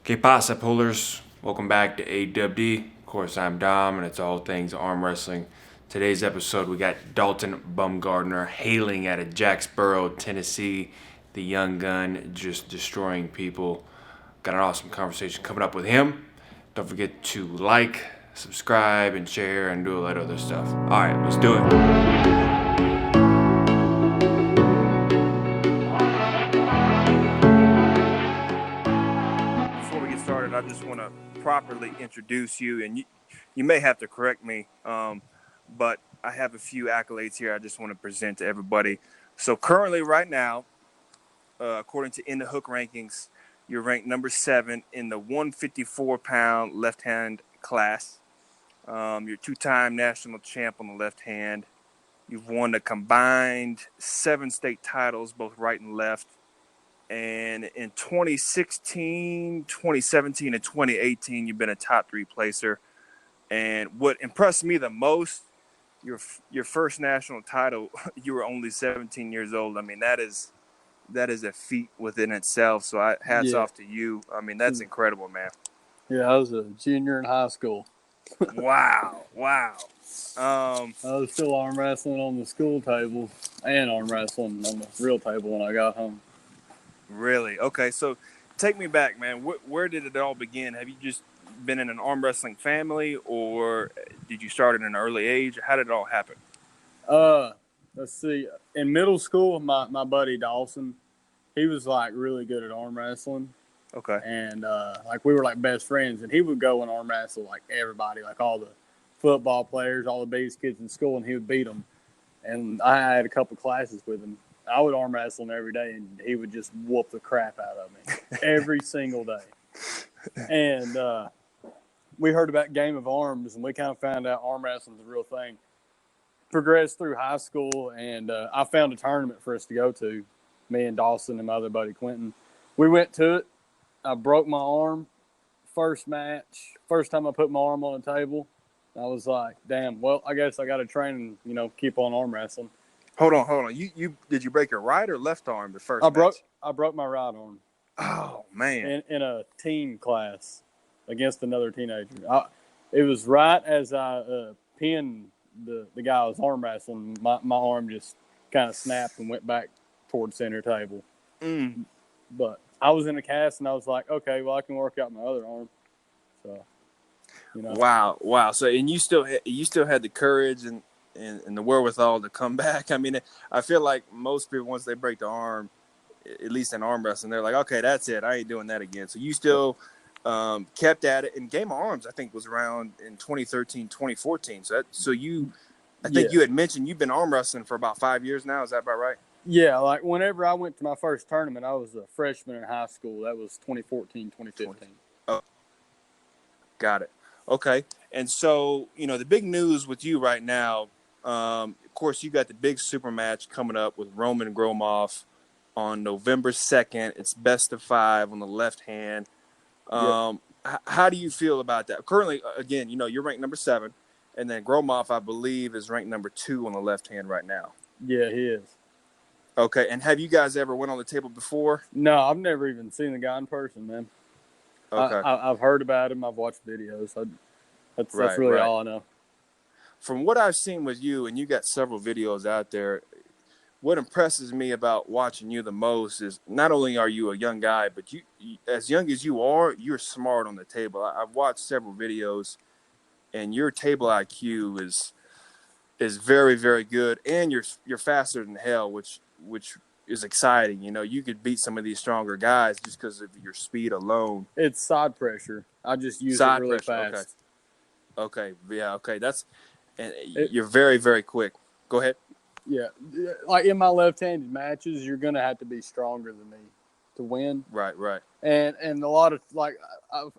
Que pasa, pullers? Welcome back to AWD. Of course, I'm Dom, and it's all things arm wrestling. Today's episode, we got Dalton Bumgardner hailing out of Jacksboro, Tennessee. The young gun just destroying people. Got an awesome conversation coming up with him. Don't forget to like, subscribe, and share, and do a lot of other stuff. All right, let's do it. Before we get started, I just want to properly introduce you, and you may have to correct me, but I have a few accolades here I just want to present to everybody. So currently, right now, according to In the Hook rankings, you're ranked number 7 in the 154-pound left-hand class. You're two-time national champ on the left hand. You've won a combined 7 state titles, both right and left. And in 2016, 2017, and 2018, you've been a top 3 placer. And what impressed me the most, your first national title, you were only 17 years old. I mean, that is a feat within itself. So hats off to you. I mean, that's incredible, man. Yeah, I was a junior in high school. Wow. I was still arm wrestling on the school table and arm wrestling on the real table when I got home. Really? Okay, so take me back, man. Where did it all begin? Have you just been in an arm wrestling family, or did you start at an early age? How did it all happen? Let's see. In middle school, my buddy Dawson, he was like really good at arm wrestling. Okay. And like we were like best friends, and he would go and arm wrestle like everybody, like all the football players, all the biggest kids in school, and he would beat them. And I had a couple classes with him. I would arm wrestle him every day, and he would just whoop the crap out of me every single day. And we heard about Game of Arms, and we kind of found out arm wrestling is a real thing. Progressed through high school, and I found a tournament for us to go to, me and Dawson and my other buddy Quentin. We went to it. I broke my arm. First match, first time I put my arm on a table. I was like, damn, well, I guess I got to train and, keep on arm wrestling. Hold on. You did you break your right or left arm the first match? I broke my right arm. Oh, man. In a team class against another teenager. It was right as I pinned the guy I was arm wrestling. My arm just kind of snapped and went back towards center table. But I was in a cast, and I was like, okay, well, I can work out my other arm. So, Wow. So, and you still had the courage and the wherewithal to come back. I mean, I feel like most people, once they break the arm, at least in arm wrestling, they're like, okay, that's it. I ain't doing that again. So you still kept at it. And Game of Arms, I think, was around in 2013, 2014. I think you had mentioned you've been arm wrestling for about 5 years now. Is that about right? Yeah, like whenever I went to my first tournament, I was a freshman in high school. That was 2014, 2015. Oh, got it. Okay. And so, the big news with you right now, of course, you got the big super match coming up with Roman Gromov on November 2nd. It's best of 5 on the left hand. How do you feel about that? Currently, again, you're ranked number 7, and then Gromov, I believe, is ranked number 2 on the left hand right now. Yeah, he is. Okay, and have you guys ever went on the table before? No, I've never even seen the guy in person, man. Okay. I've heard about him. I've watched videos. That's really all I know. From what I've seen with you, and you got several videos out there, what impresses me about watching you the most is not only are you a young guy, but you as young as you are, you're smart on the table. I've watched several videos, and your table IQ is very, very good, and you're faster than hell, which is exciting. You could beat some of these stronger guys just because of your speed alone. It's side pressure. I just use it really fast. Okay. Yeah. Okay. You're very, very quick. Go ahead. Yeah. Like in my left-handed matches, you're going to have to be stronger than me to win. Right. And a lot of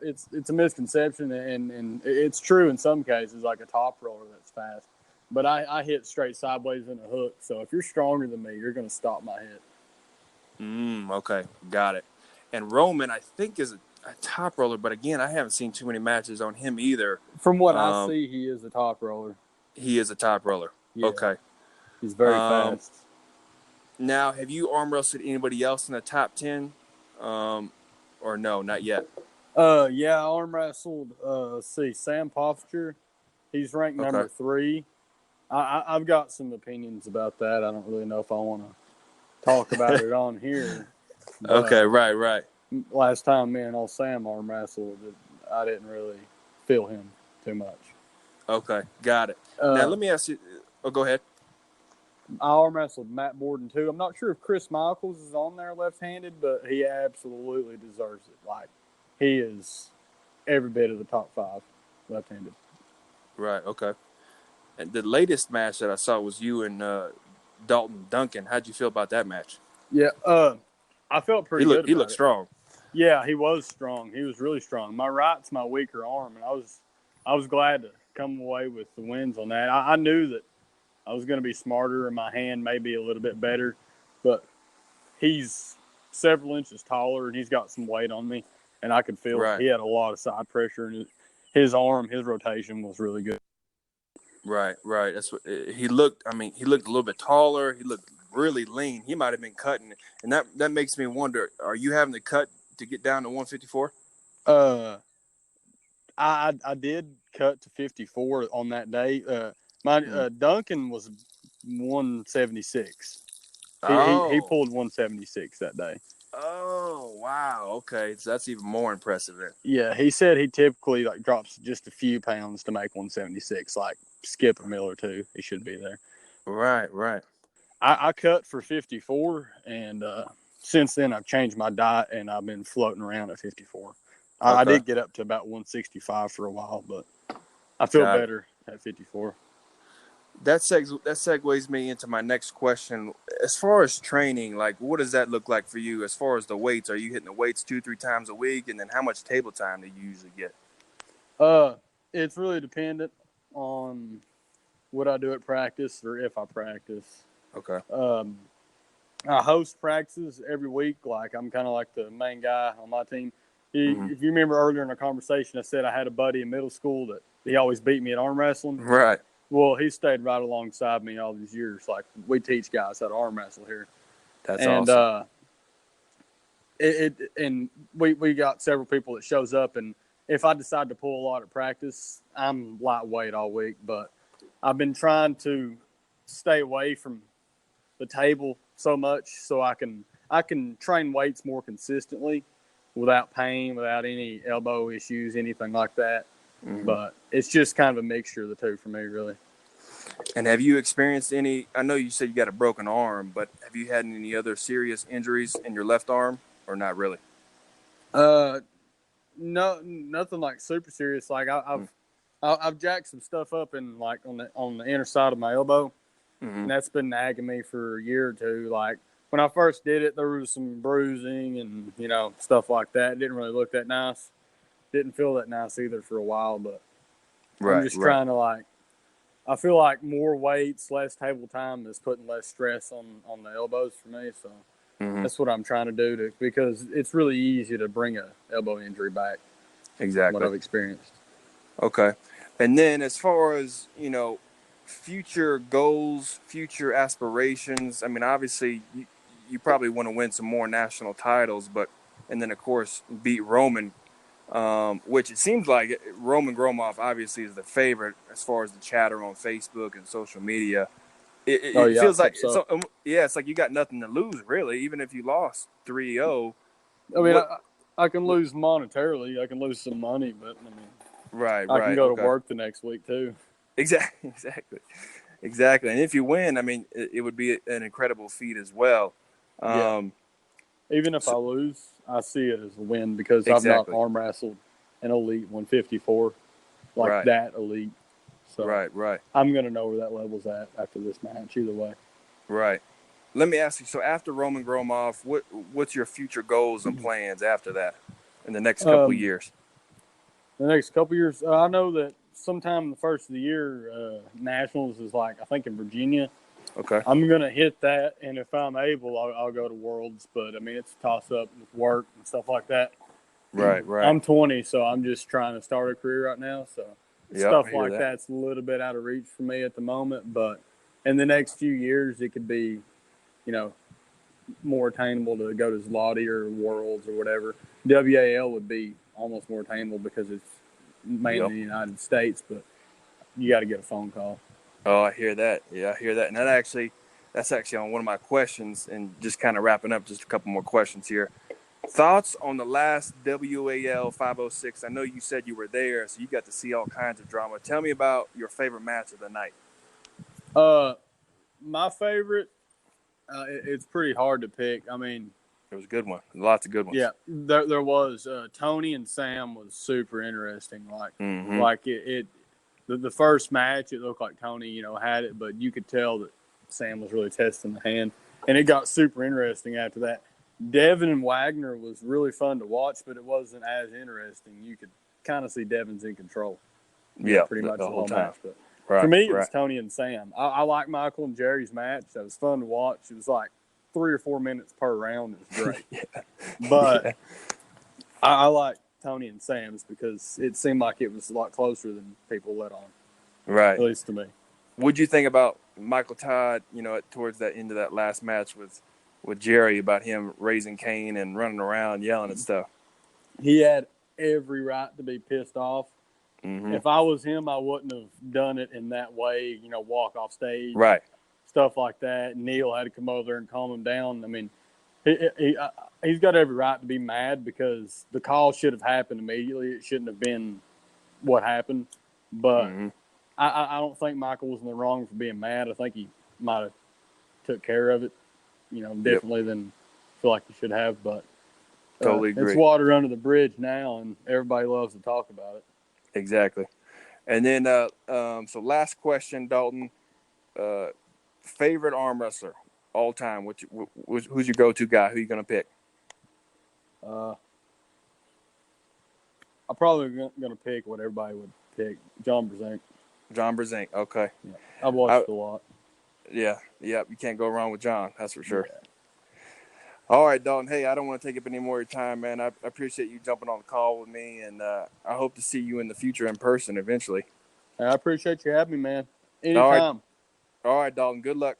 it's a misconception, and it's true in some cases, like a top roller that's fast. But I hit straight sideways in a hook. So if you're stronger than me, you're going to stop my hit. Okay. Got it. And Roman, I think, is a top roller. But again, I haven't seen too many matches on him either. From what I see, he is a top roller. He is a top roller. Yeah. Okay. He's very fast. Now, have you arm wrestled anybody else in the top 10? Or no, not yet? Yeah, I arm wrestled. Let's see, Sam Poffer. He's ranked Okay. number 3. I've got some opinions about that. I don't really know if I want to talk about it on here. Okay, But right. last time me and old Sam arm wrestled, I didn't really feel him too much. Okay, got it. Now Uh, let me ask you. Oh, go ahead. I arm wrestled Matt Borden too. I'm not sure if Chris Michaels is on there left-handed, but he absolutely deserves it. Like, he is every bit of the top 5 left-handed. Right. Okay. And the latest match that I saw was you and Dalton Duncan. How'd you feel about that match? Yeah, I felt pretty good He about looked it. strong. Yeah, he was strong. He was really strong. My right's my weaker arm, and I was glad to come away with the wins on that. I knew that I was going to be smarter, and my hand may be a little bit better, but he's several inches taller, and he's got some weight on me, and I could feel it. Right. He had a lot of side pressure, and his arm, his rotation was really good. Right. That's what he looked. I mean, he looked a little bit taller. He looked really lean. He might have been cutting, and that makes me wonder: are you having to cut to get down to 154? Uh, I did cut to 54 on that day. My Duncan was 176. He Oh. pulled 176 that day. Oh, wow. Okay, so that's even more impressive then. Yeah, he said he typically like drops just a few pounds to make 176. Like, skip a meal or two, he should be there. Right. I cut for 54, and since then I've changed my diet and I've been floating around at 54. I Okay, did get up to about 165 for a while, but I feel got it. better at 54. That segues me into my next question. As far as training, like, what does that look like for you? As far as the weights, are you hitting the weights 2-3 times a week, and then how much table time do you usually get? It's really dependent on what I do at practice or if I practice. Okay. I host practices every week. Like, I'm kind of like the main guy on my team. Mm-hmm. If you remember earlier in our conversation, I said I had a buddy in middle school that he always beat me at arm wrestling. Right. Well, he stayed right alongside me all these years. Like, we teach guys how to arm wrestle here. That's And awesome. and we got several people that shows up, and if I decide to pull a lot at practice, I'm lightweight all week. But I've been trying to stay away from the table so much so I can train weights more consistently without pain, without any elbow issues, anything like that. Mm-hmm. But it's just kind of a mixture of the two for me, really. And have you experienced any? I know you said you got a broken arm, but have you had any other serious injuries in your left arm, or not really? No, nothing like super serious. Like, I've jacked some stuff up in, like, on the inner side of my elbow, Mm-hmm. and that's been nagging me for a year or two. Like, when I first did it, there was some bruising and stuff like that. It didn't really look that nice. Didn't feel that nice either for a while. But I'm just trying to, like, I feel like more weights, less table time is putting less stress on the elbows for me. So that's what I'm trying to do because it's really easy to bring a elbow injury back. Exactly. What I've experienced. Okay. And then as far as, future goals, future aspirations, I mean, obviously you probably want to win some more national titles, and then of course beat Roman, which it seems like Roman Gromoff obviously is the favorite as far as the chatter on Facebook and social media. It feels like it's like you got nothing to lose really, even if you lost 3-0. I mean, I can lose monetarily. I can lose some money, but I mean, Right. I can go to work the next week too. Exactly. And if you win, I mean, it would be an incredible feat as well. Yeah. Even if I lose, I see it as a win because I've not Exactly. arm wrestled an elite 154 like that elite. So right. I'm going to know where that level's at after this match either way. Right. Let me ask you, so after Roman Gromoff, what's your future goals and plans after that in the next couple of years? The next couple of years, I know that sometime in the first of the year, Nationals is like, I think in Virginia. Okay. I'm going to hit that, and if I'm able, I'll go to Worlds. But, I mean, it's a toss-up with work and stuff like that. Right. I'm 20, so I'm just trying to start a career right now. So stuff like that's a little bit out of reach for me at the moment. But in the next few years, it could be, more attainable to go to Zloty or Worlds or whatever. WAL would be almost more attainable because it's mainly Yep. in the United States, but you got to get a phone call. Oh, I hear that. Yeah, I hear that. And that's actually on one of my questions. And just kind of wrapping up, just a couple more questions here. Thoughts on the last WAL 506? I know you said you were there, so you got to see all kinds of drama. Tell me about your favorite match of the night. My favorite, it's pretty hard to pick. I mean, It was a good one. Lots of good ones. yeah, there was Tony and Sam was super interesting. Mm-hmm. Like the first match, it looked like Tony, had it, but you could tell that Sam was really testing the hand, and it got super interesting after that. Devin and Wagner was really fun to watch, but it wasn't as interesting. You could kind of see Devin's in control. Yeah, pretty much the whole time. match. But Right, for me, it right. was Tony and Sam. I like Michael and Jerry's match. That was fun to watch. It was like 3 or 4 minutes per round. It was great. Yeah. But Yeah. I like Tony and Sam's because it seemed like it was a lot closer than people let on. Right. At least to me. What'd you think about Michael Todd, towards that end of that last match with Jerry, about him raising Cane and running around yelling and stuff? He had every right to be pissed off. Mm-hmm. If I was him, I wouldn't have done it in that way, walk off stage. Right. Stuff like that. Neil had to come over there and calm him down. I mean, he's got every right to be mad because the call should have happened immediately. It shouldn't have been what happened. But Mm-hmm. I don't think Michael was in the wrong for being mad. I think he might have took care of it, differently than I feel like he should have. But Totally agree. It's water under the bridge now, and everybody loves to talk about it. Exactly. And then, so last question, Dalton. Favorite arm wrestler all time? Who's your go-to guy? Who you gonna pick? I'm probably gonna pick what everybody would pick, John Brzenk. John Brzenk. Okay. Yeah, I've watched a lot. Yeah. You can't go wrong with John. That's for sure. Yeah. All right, Dalton. Hey, I don't want to take up any more of your time, man. I appreciate you jumping on the call with me, and I hope to see you in the future in person eventually. I appreciate you having me, man. Anytime. All right, Dalton. Good luck.